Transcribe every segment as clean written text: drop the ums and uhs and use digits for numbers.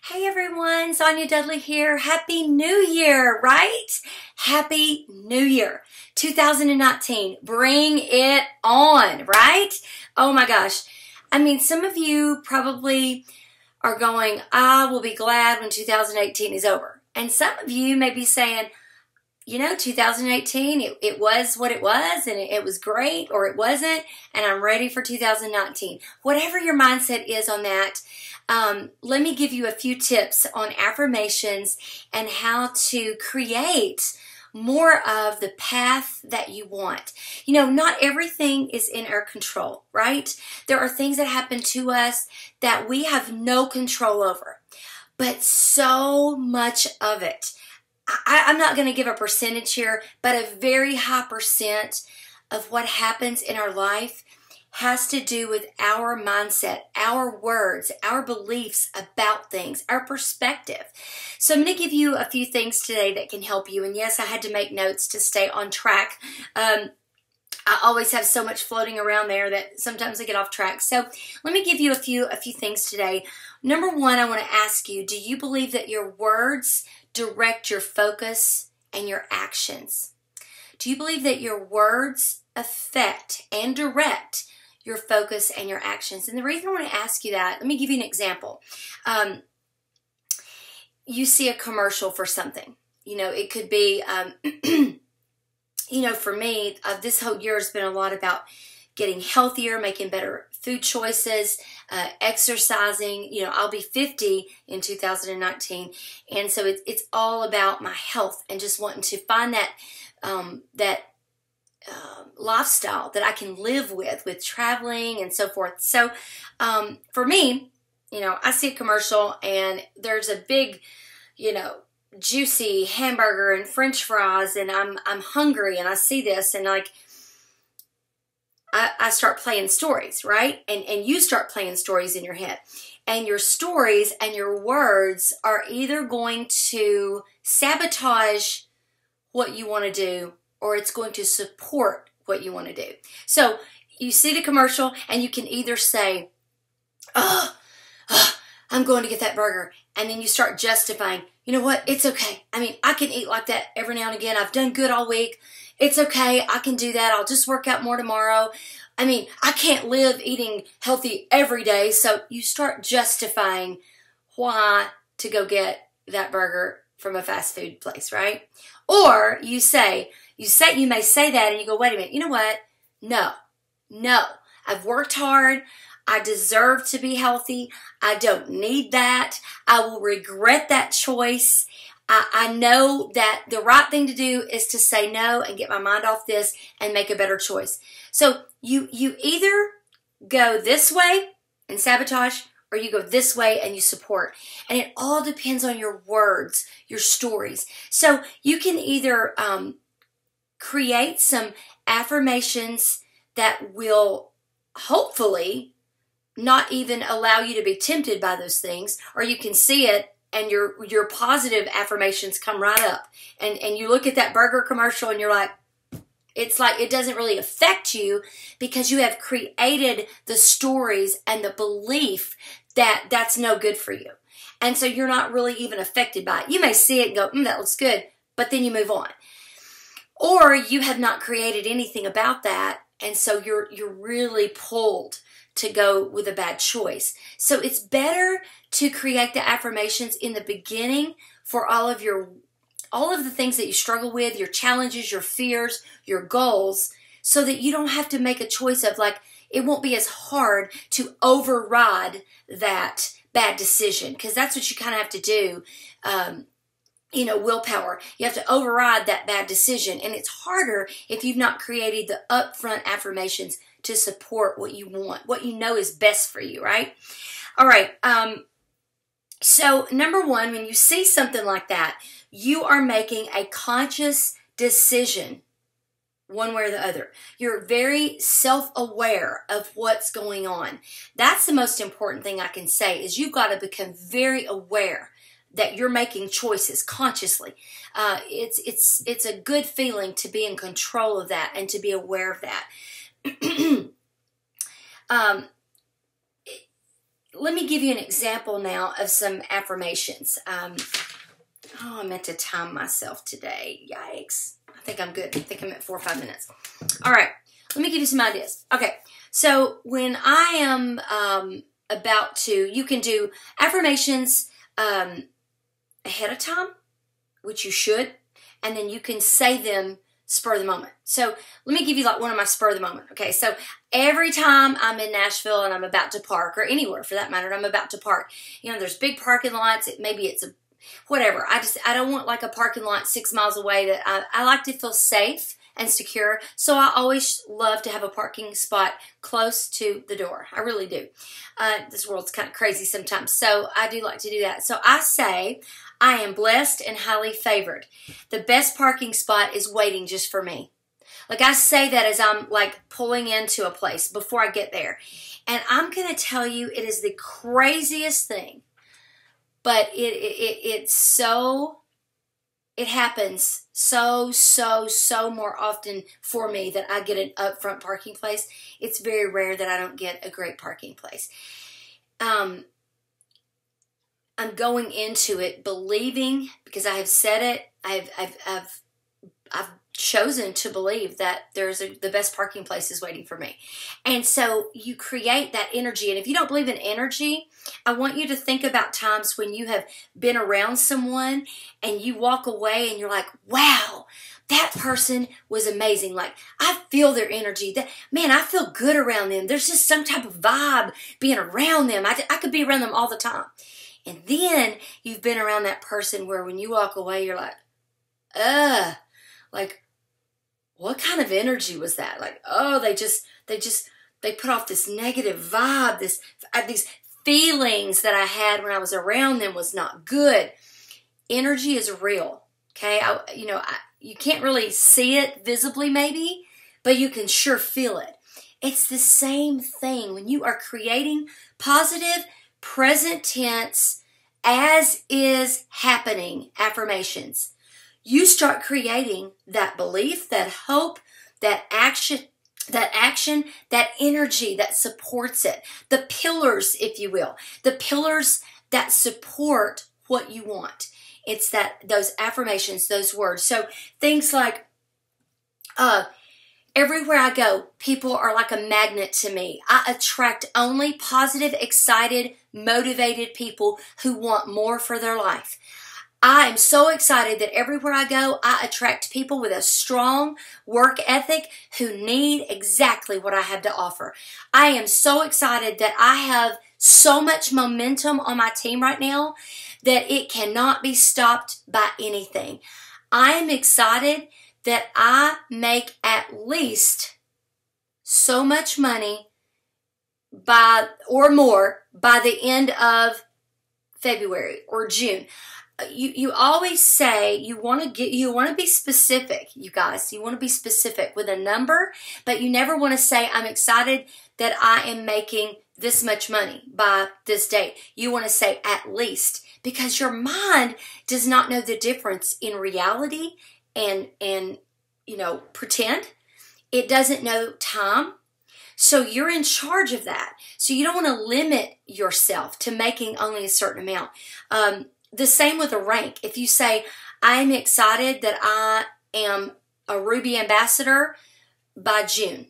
Hey everyone, Sonia Dudley here. Happy New Year, right? Happy New Year. 2019. Bring it on, right? Oh my gosh. I mean, some of you probably are going, I will be glad when 2018 is over. And some of you may be saying, 2018, it was what it was, and it was great, or it wasn't, and I'm ready for 2019. Whatever your mindset is on that, let me give you a few tips on affirmations and how to create more of the path that you want. Not everything is in our control, right? There are things that happen to us that we have no control over, but so much of it. I'm not going to give a percentage here, but a very high percent of what happens in our life has to do with our mindset, our words, our beliefs about things, our perspective. So I'm going to give you a few things today that can help you. And yes, I had to make notes to stay on track. I always have so much floating around there that sometimes I get off track. So let me give you a few things today. Number one, I want to ask you, do you believe that your words direct your focus and your actions? Do you believe that your words affect and direct your focus and your actions? And the reason I want to ask you that, let me give you an example. You see a commercial for something. It could be, for me, this whole year has been a lot about getting healthier, making better food choices, exercising. I'll be 50 in 2019, and so it's all about my health and just wanting to find that lifestyle that I can live with traveling and so forth. So for me, I see a commercial and there's a big, juicy hamburger and French fries, and I'm hungry, and I see this, and I start playing stories, right? And you start playing stories in your head. And your stories and your words are either going to sabotage what you want to do, or it's going to support what you want to do. So you see the commercial and you can either say, I'm going to get that burger. And then you start justifying, you know what? It's okay. I mean, I can eat like that every now and again. I've done good all week. It's okay. I can do that. I'll just work out more tomorrow. I mean, I can't live eating healthy every day. So you start justifying why to go get that burger from a fast food place, right? Or you may say that and you go, wait a minute, you know what? No, I've worked hard. I deserve to be healthy. I don't need that. I will regret that choice. I know that the right thing to do is to say no and get my mind off this and make a better choice. So you either go this way and sabotage, or you go this way and you support. And it all depends on your words, your stories. So you can either create some affirmations that will hopefully not even allow you to be tempted by those things, or you can see it and your positive affirmations come right up. And you look at that burger commercial and you're like, it's like it doesn't really affect you because you have created the stories and the belief that that's no good for you. And so you're not really even affected by it. You may see it and go, that looks good, but then you move on. Or you have not created anything about that, and so you're really pulled to go with a bad choice. So it's better to create the affirmations in the beginning for all of the things that you struggle with, your challenges, your fears, your goals, so that you don't have to make a choice of, like, it won't be as hard to override that bad decision, because that's what you kind of have to do. Willpower. You have to override that bad decision, and it's harder if you've not created the upfront affirmations to support what you want, what you know is best for you, right? All right. So number one, when you see something like that, you are making a conscious decision one way or the other. You're very self-aware of what's going on. That's the most important thing I can say, is you've got to become very aware that you're making choices consciously. It's a good feeling to be in control of that and to be aware of that. let me give you an example now of some affirmations. I meant to time myself today. Yikes. I think I'm good. I think I'm at 4 or 5 minutes. All right. Let me give you some ideas. Okay. So when I am about to, you can do affirmations ahead of time, which you should, and then you can say them spur of the moment. So let me give you like one of my spur of the moment. Okay, so every time I'm in Nashville and I'm about to park, or anywhere for that matter, I'm about to park, you know, there's big parking lots. Maybe it's a whatever. I don't want like a parking lot 6 miles away. That I like to feel safe and secure. So I always love to have a parking spot close to the door. I really do. This world's kind of crazy sometimes. So I do like to do that. So I say, I am blessed and highly favored. The best parking spot is waiting just for me. Like I say that as I'm like pulling into a place before I get there. And I'm going to tell you, it is the craziest thing. But it happens so more often for me that I get an upfront parking place. It's very rare that I don't get a great parking place. I'm going into it believing, because I have said it, I've chosen to believe that the best parking place is waiting for me. And so you create that energy. And if you don't believe in energy, I want you to think about times when you have been around someone and you walk away and you're like, wow, that person was amazing. Like, I feel their energy. Man, I feel good around them. There's just some type of vibe being around them. I could be around them all the time. And then you've been around that person where when you walk away, you're like, like, what kind of energy was that? Like, oh, they put off this negative vibe, these feelings that I had when I was around them was not good. Energy is real, okay? You can't really see it visibly maybe, but you can sure feel it. It's the same thing when you are creating positive, present tense, as is happening affirmations. You start creating that belief, that hope, that action, that energy that supports it. The pillars, if you will. The pillars that support what you want. It's those affirmations, those words. So things like, everywhere I go, people are like a magnet to me. I attract only positive, excited, motivated people who want more for their life. I am so excited that everywhere I go, I attract people with a strong work ethic who need exactly what I have to offer. I am so excited that I have so much momentum on my team right now that it cannot be stopped by anything. I am excited that I make at least so much money or more by the end of February or June. You always say you want to be specific, you guys. You want to be specific with a number, but you never want to say, I'm excited that I am making this much money by this date. You want to say at least, because your mind does not know the difference in reality and pretend. It doesn't know time. So you're in charge of that. So you don't want to limit yourself to making only a certain amount. The same with a rank. If you say, I am excited that I am a Ruby ambassador by June.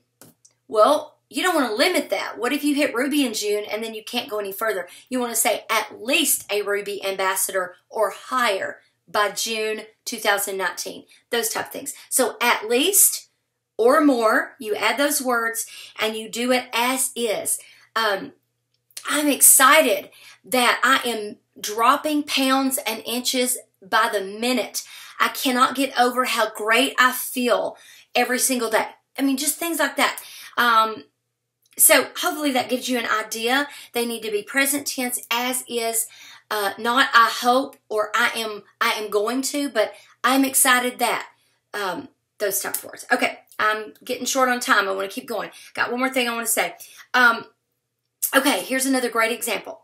Well, you don't want to limit that. What if you hit Ruby in June and then you can't go any further? You want to say at least a Ruby ambassador or higher by June 2019. Those type of things. So at least or more, you add those words and you do it as is. I'm excited that I am dropping pounds and inches by the minute. I cannot get over how great I feel every single day. I mean, just things like that. So hopefully that gives you an idea. They need to be present tense as is, not I hope or I am going to, but I'm excited that, those type of words. Okay, I'm getting short on time. I want to keep going. Got one more thing I want to say. Okay, here's another great example.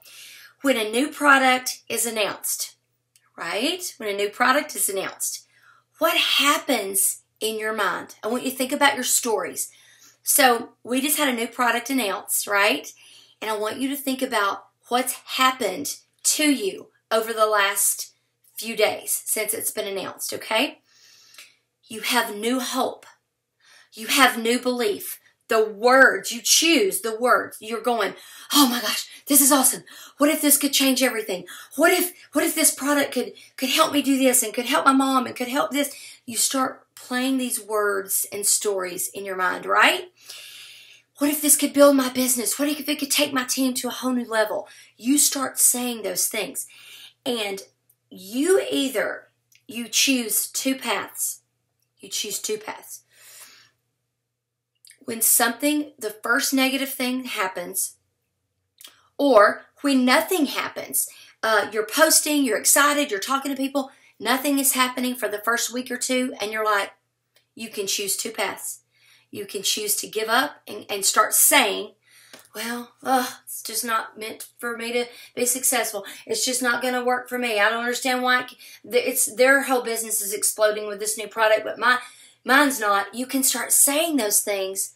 When a new product is announced, right? When a new product is announced, what happens in your mind? I want you to think about your stories. So we just had a new product announced, right? And I want you to think about what's happened to you over the last few days since it's been announced, okay? You have new hope. You have new belief. The words, you choose the words. You're going, oh my gosh, this is awesome. What if this could change everything? What if this product could help me do this and could help my mom and could help this? You start playing these words and stories in your mind, right? What if this could build my business? What if it could take my team to a whole new level? You start saying those things. And you choose two paths. You choose two paths. When the first negative thing happens, or when nothing happens, you're posting, you're excited, you're talking to people, nothing is happening for the first week or two, and you're like, you can choose two paths. You can choose to give up and start saying, well, it's just not meant for me to be successful. It's just not going to work for me. I don't understand why. Their whole business is exploding with this new product, but mine's not. You can start saying those things,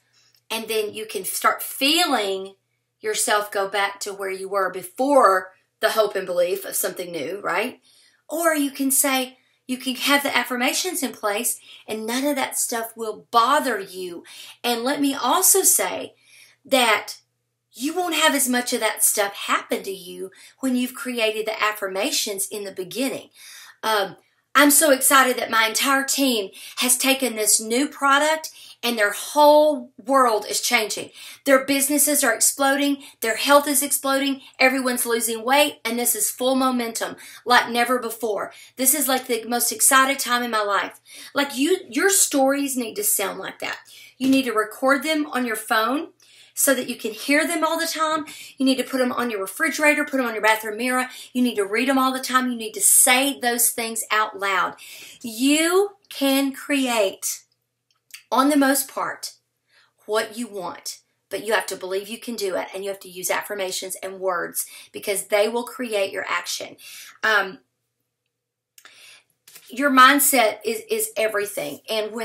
and then you can start feeling yourself go back to where you were before the hope and belief of something new, right? Or you can say, you can have the affirmations in place, and none of that stuff will bother you. And let me also say that you won't have as much of that stuff happen to you when you've created the affirmations in the beginning. I'm so excited that my entire team has taken this new product and their whole world is changing. Their businesses are exploding. Their health is exploding. Everyone's losing weight, and this is full momentum like never before. This is like the most excited time in my life. Like your stories need to sound like that. You need to record them on your phone so that you can hear them all the time. You need to put them on your refrigerator, put them on your bathroom mirror. You need to read them all the time. You need to say those things out loud. You can create, on the most part, what you want, but you have to believe you can do it, and you have to use affirmations and words because they will create your action. Your mindset is everything, and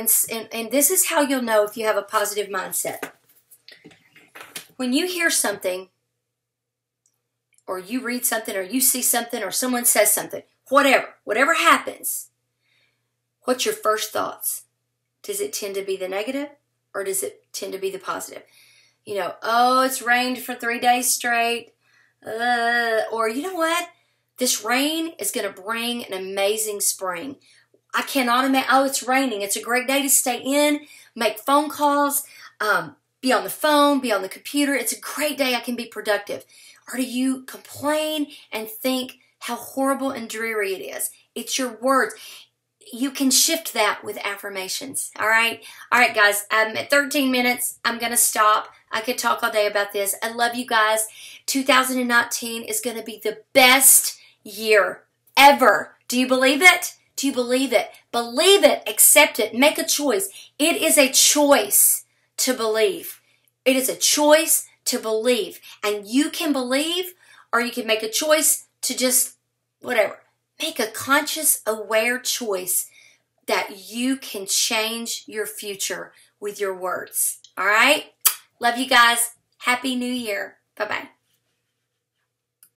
this is how you'll know if you have a positive mindset. When you hear something, or you read something, or you see something, or someone says something, whatever happens, what's your first thoughts? Does it tend to be the negative, or does it tend to be the positive? You know, oh, it's rained for 3 days straight. Or you know what? This rain is going to bring an amazing spring. I cannot imagine, oh, it's raining. It's a great day to stay in, make phone calls, be on the phone, be on the computer. It's a great day. I can be productive. Or do you complain and think how horrible and dreary it is? It's your words. You can shift that with affirmations. All right? All right, guys. I'm at 13 minutes. I'm going to stop. I could talk all day about this. I love you guys. 2019 is going to be the best year ever. Do you believe it? Do you believe it? Believe it. Accept it. Make a choice. It is a choice to believe. It is a choice to believe. And you can believe, or you can make a choice to just whatever. Make a conscious, aware choice that you can change your future with your words. All right? Love you guys. Happy New Year. Bye-bye.